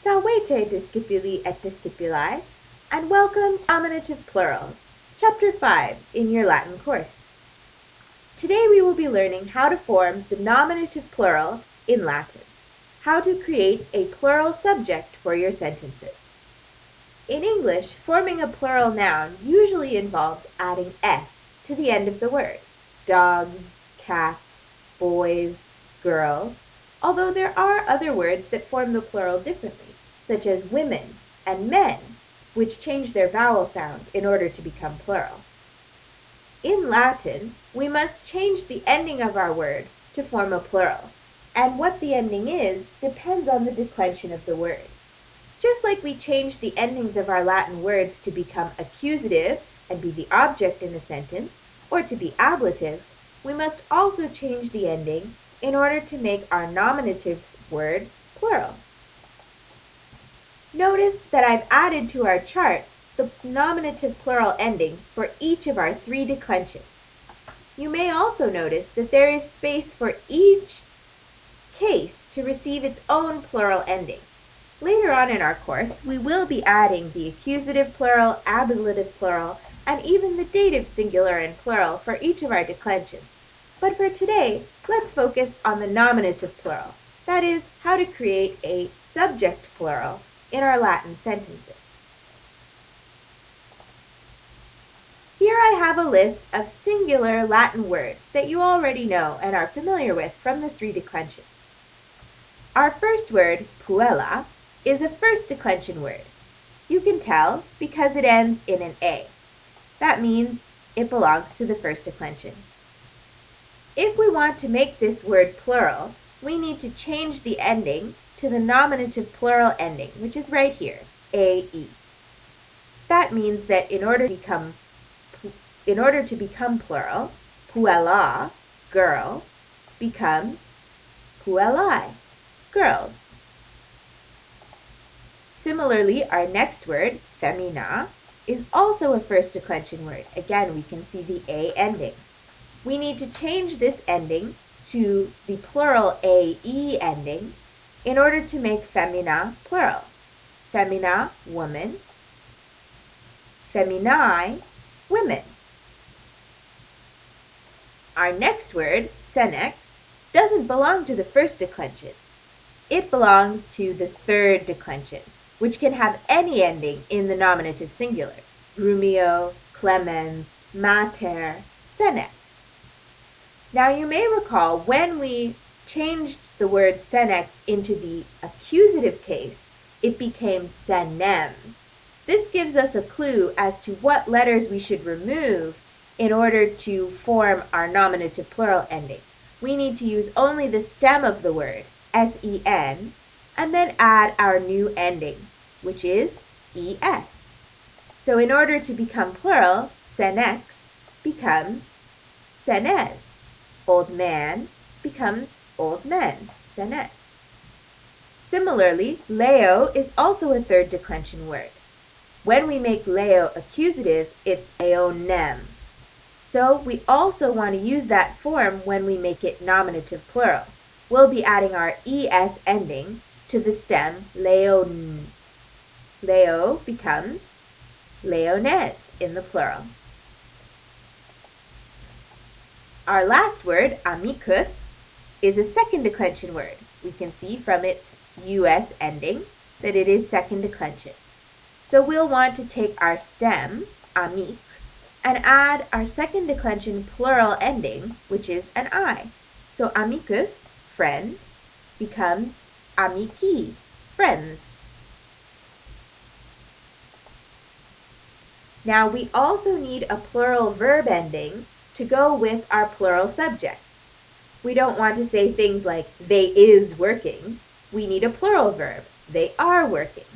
Salvete discipuli et discipuli, and welcome to Nominative Plurals, Chapter 5 in your Latin course. Today we will be learning how to form the nominative plural in Latin, how to create a plural subject for your sentences. In English, forming a plural noun usually involves adding s to the end of the word. Dogs, cats, boys, girls, although there are other words that form the plural differently, such as women and men, which change their vowel sound in order to become plural. In Latin, we must change the ending of our word to form a plural, and what the ending is depends on the declension of the word. Just like we change the endings of our Latin words to become accusative and be the object in a sentence, or to be ablative, we must also change the ending in order to make our nominative word plural. Notice that I've added to our chart the nominative plural endings for each of our 3 declensions. You may also notice that there is space for each case to receive its own plural ending. Later on in our course, we will be adding the accusative plural, ablative plural, and even the dative singular and plural for each of our declensions. But for today, let's focus on the nominative plural, that is, how to create a subject plural in our Latin sentences. Here I have a list of singular Latin words that you already know and are familiar with from the 3 declensions. Our first word, puella, is a first declension word. You can tell because it ends in an A. That means it belongs to the first declension. If we want to make this word plural, we need to change the ending to the nominative plural ending, which is right here, A-E. That means that in order to become plural, puella, girl, becomes puellae, girls. Similarly, our next word, femina, is also a first declension word. Again, we can see the A ending. We need to change this ending to the plural AE ending in order to make femina plural. Femina, woman. Feminae, women. Our next word, senex, doesn't belong to the first declension. It belongs to the third declension, which can have any ending in the nominative singular. Rumio, clemens, mater, senex. Now you may recall when we changed the word senex into the accusative case, it became senem. This gives us a clue as to what letters we should remove in order to form our nominative plural ending. We need to use only the stem of the word, S-E-N, and then add our new ending, which is ES. So in order to become plural, senex becomes senes. Old man becomes old men, senes. Similarly, leo is also a third declension word. When we make leo accusative, it's leonem. So we also want to use that form when we make it nominative plural. We'll be adding our es ending to the stem leon. Leo becomes leones in the plural. Our last word, amicus, is a second declension word. We can see from its us ending that it is second declension. So we'll want to take our stem, amic, and add our second declension plural ending, which is an I. So amicus, friend, becomes amici, friends. Now we also need a plural verb ending to go with our plural subject. We don't want to say things like, they is working. We need a plural verb, they are working.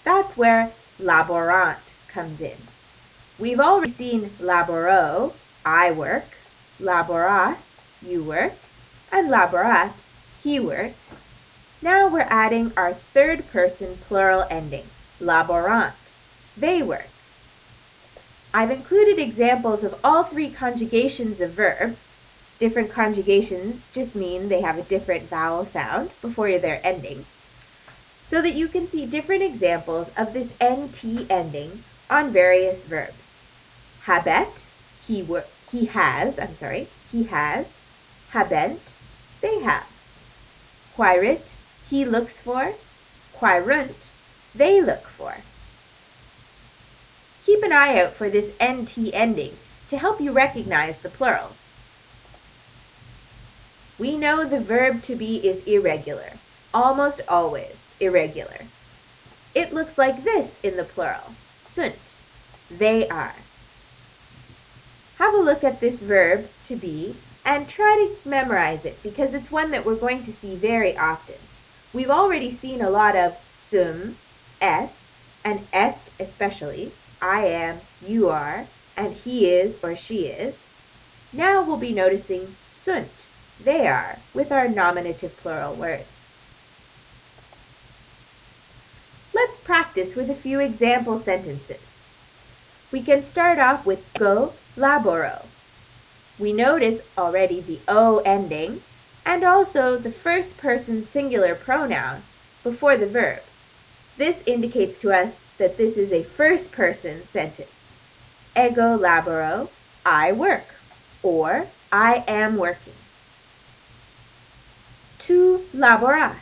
That's where laborant comes in. We've already seen laboro, I work, laboras, you work, and laborat, he works. Now we're adding our third person plural ending, laborant, they work. I've included examples of all 3 conjugations of verbs. Different conjugations just mean they have a different vowel sound before their ending. so that you can see different examples of this NT ending on various verbs. Habet, he has, habent, they have. Quairit, he looks for, quairunt, they look for. Keep an eye out for this NT ending to help you recognize the plurals. We know the verb to be is irregular, almost always irregular. It looks like this in the plural, sunt, they are. Have a look at this verb to be and try to memorize it because it's one that we're going to see very often. We've already seen a lot of sum, s, and est especially, I am, you are, and he is or she is. Now we'll be noticing sunt, they are, with our nominative plural words. Let's practice with a few example sentences. We can start off with go laboro. We notice already the O ending and also the first person singular pronoun before the verb. This indicates to us that this is a first person sentence. Ego laboro, I work, or I am working. Tu laboras.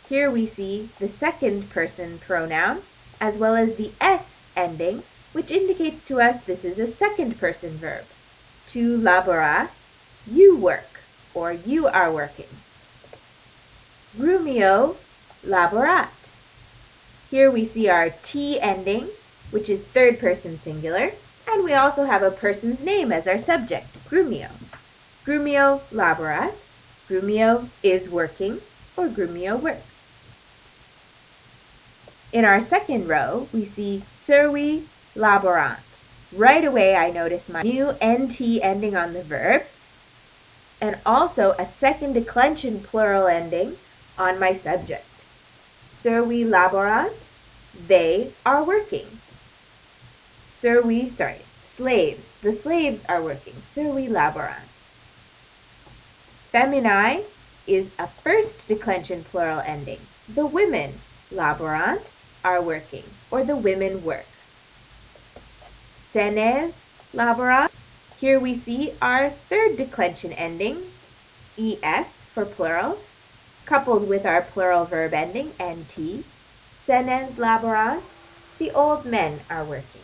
Here we see the second person pronoun as well as the S ending, which indicates to us this is a second person verb. Tu laboras, you work, or you are working. Rumio laborat. Here we see our T ending, which is third person singular, and we also have a person's name as our subject, Grumio. Grumio laborat, Grumio is working, or Grumio works. In our second row, we see servi laborant. Right away I notice my new NT ending on the verb, and also a second declension plural ending on my subject. Servi laborant, they are working. Slaves, the slaves are working. Servi laborant. Feminae is a first declension plural ending. The women, laborant, are working, or the women work. Senes laborant. Here we see our third declension ending, es for plural, coupled with our plural verb ending, nt. Senes laborant, the old men are working.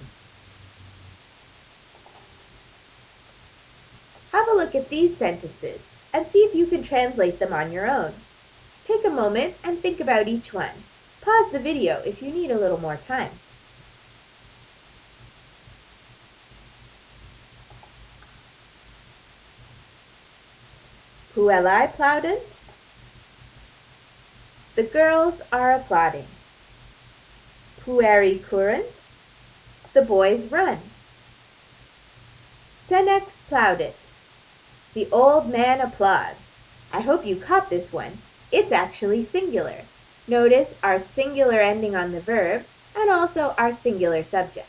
Have a look at these sentences and see if you can translate them on your own. Take a moment and think about each one. Pause the video if you need a little more time. Puellae plaudent. The girls are applauding. Pueri current. The boys run. Senex plaudit. The old man applauds. I hope you caught this one. It's actually singular. Notice our singular ending on the verb and also our singular subject.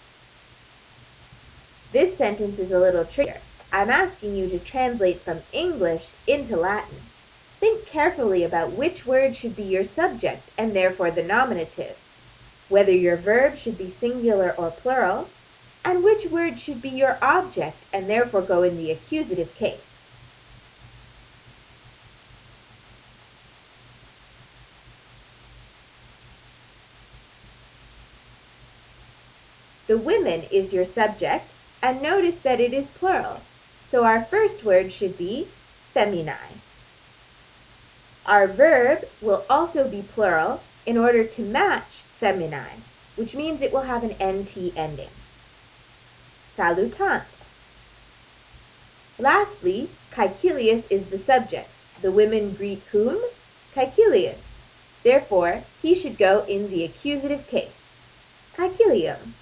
This sentence is a little trickier. I'm asking you to translate from English into Latin. Think carefully about which word should be your subject and therefore the nominative, whether your verb should be singular or plural, and which word should be your object and therefore go in the accusative case. The women is your subject, and notice that it is plural, so our first word should be feminae. Our verb will also be plural in order to match feminae, which means it will have an nt ending. Salutant. Lastly, caecilius is the subject. The women greet whom? Caecilius. Therefore, he should go in the accusative case. Caecilium.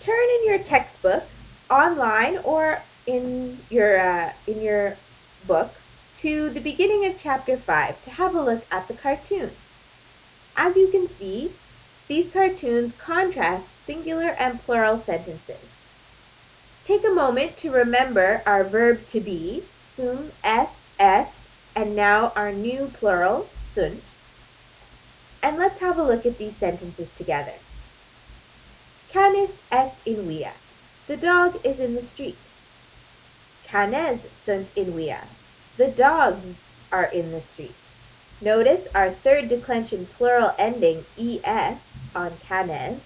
Turn in your textbook, online or in your book, to the beginning of chapter 5 to have a look at the cartoons. As you can see, these cartoons contrast singular and plural sentences. Take a moment to remember our verb to be, sum, es, And now our new plural, sunt. And let's have a look at these sentences together. Canis est in via. The dog is in the street. Canes sunt in via. The dogs are in the street. Notice our third declension plural ending es on canes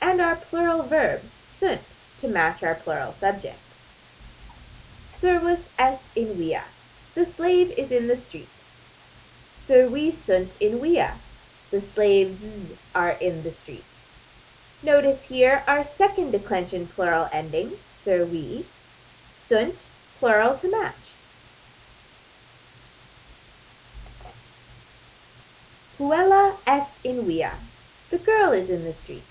and our plural verb sunt to match our plural subject. Servus est in via. The slave is in the street. Servi sunt in via. The slaves are in the street. Notice here our second declension plural ending, servi, sunt, plural to match. Puella est in via. The girl is in the street.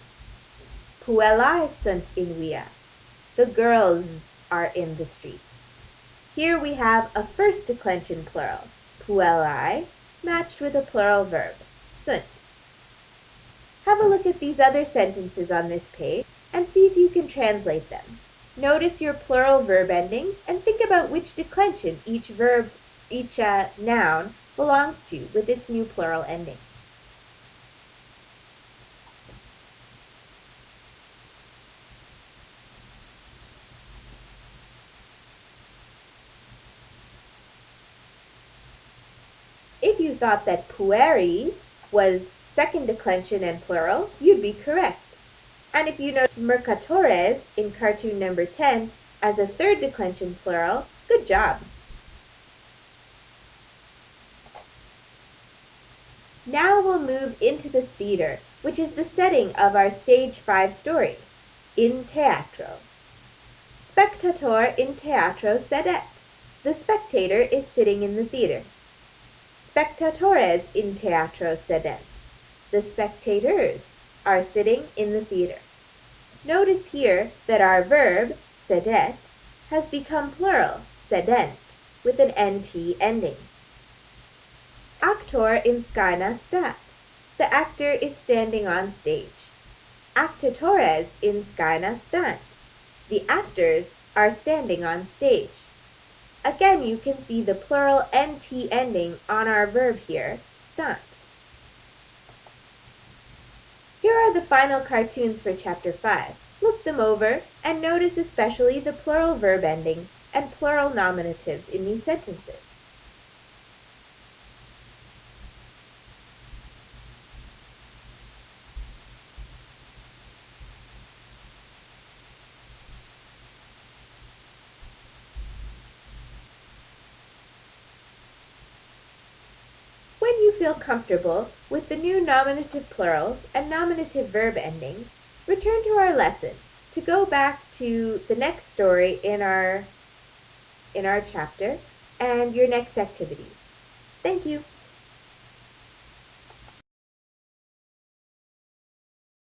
Puellae sunt in via. The girls are in the street. Here we have a first declension plural, puellae, matched with a plural verb, sunt. Have a look at these other sentences on this page and see if you can translate them. Notice your plural verb endings and think about which declension each noun belongs to with its new plural ending. If you thought that pueri was second declension and plural, you'd be correct. And if you noticed mercatores in cartoon number 10 as a third declension plural, good job. Now we'll move into the theater, which is the setting of our Stage 5 story, in teatro. Spectator in teatro sedet. The spectator is sitting in the theater. Spectatores in teatro sedent. The spectators are sitting in the theater. Notice here that our verb, sedet, has become plural, sedent, with an nt ending. Actor in scaena stat. The actor is standing on stage. Actitores in scaena stant. The actors are standing on stage. Again, you can see the plural nt ending on our verb here, stant. Here are the final cartoons for Chapter 5. Look them over and notice especially the plural verb endings and plural nominatives in these sentences. When you feel comfortable with the new nominative plurals and nominative verb endings, return to our lesson to go back to the next story in our chapter and your next activities. Thank you.